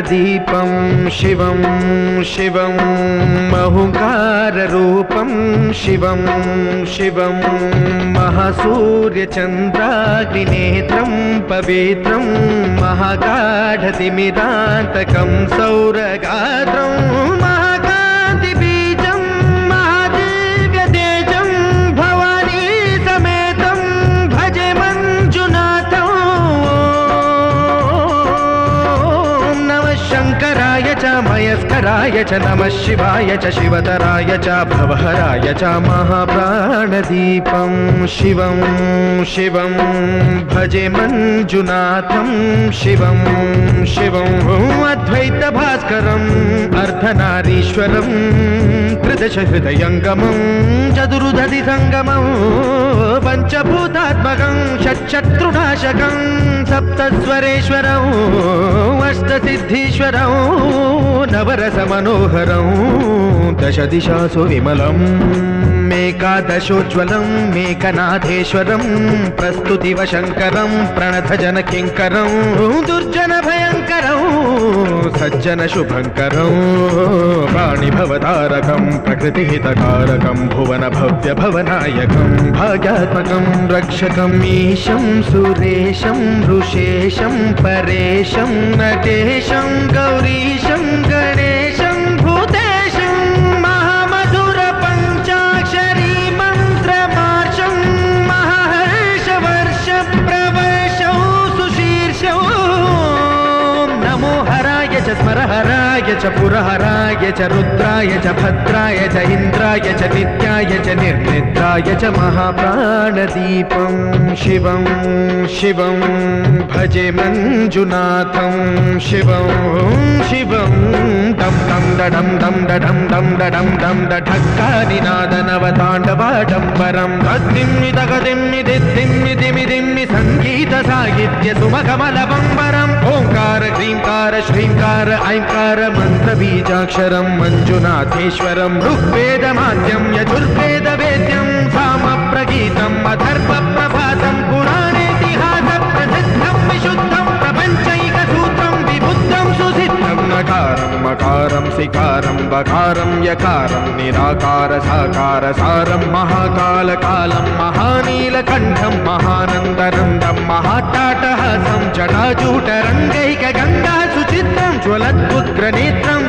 प्राणदीपं शिवं शिवं महुंकाररूपं शिवं शिवं महासूर्यचन्द्राग्निनेत्रं पवित्रं महागाढतिमिरान्तकं सौरगात्रं महाकान्तिबीजं महादिव्यतेजं भवानी समेतं भजे मंजुनाथं। नमः शंकराय च मयस्कराय च नमः शिवाय च शिवतराय च भवहराय च महाप्राणदीपं शिवं शिवं भजे मंजुनाथं शिवं शिवं अद्वैतभास्करम् अर्धनारीश्वरं त्रिदशहृदयङ्गमं चतुर्दधिसङ्गमं पञ्चभूतात्मकं षट्शत्रुनाशकं सप्तस्वरेश्वरं अष्टसिद्धीश्वरं नवरसमनोहरं दशदिशासु विमलं मेकादशोज्ज्वलं मेकनाथेश्वरं प्रस्तुतिवशङ्करं प्रणतजनकिङ्करं दुर्जनभयङ्करं सज्जनशुभङ्करं वाणिभवतारकं प्रकृतिहितकारकं भुवनभव्यभवनायकं भाग्यात्मकं रक्षकम् ईशं सुरेशं ऋषेशं परेशं नटेशं गौरीशं गणेशं भूतेशं महामधुरपञ्चाक्षरी मन्त्रमार्षं महाहर्षवर्षप्रवर्षं सुशीर्षं नमो हराय च स्मरहराय च पुरहराय च रुद्राय च भद्राय च इन्द्राय च नित्याय च निर्निद्राय च महाप्राणदीपं शिवं शिवं भजे मंजुनाथं शिवं शिवं दं दं दडं दं दडं दं दडं दं दढक्कानिनादनवताण्डवाडम्बरं तद्दिम्मि तगदिम्मि दिद्दिम्मि दिमि दिम्मि सङ्गीतसाहित्य सुमकमलबम्बरम् ओङ्कार ह्रीङ्कार श्रीङ्कार ऐङ्कार मन्त्रबीजाक्षरं मञ्जुनाथेश्वरं ऋग्वेदमाद्यं यजुर्वेदवेद्यं सामप्रगीतम् अथर्वप्रभातं पुराणेतिहासप्रसिद्धं विशुद्धं प्रपञ्चैकसूत्रं विबुद्धं सुसिद्धं नकारं मकारं सिकारं बकारं यकारं निराकार साकार सारं महाकालकालं महानीलकण्ठं महानन्दनन्दं महाट्टाटहासं जटाजूटरङ्गैकगङ्गा सुचित्रं ज्वलद्उग्रनेत्रं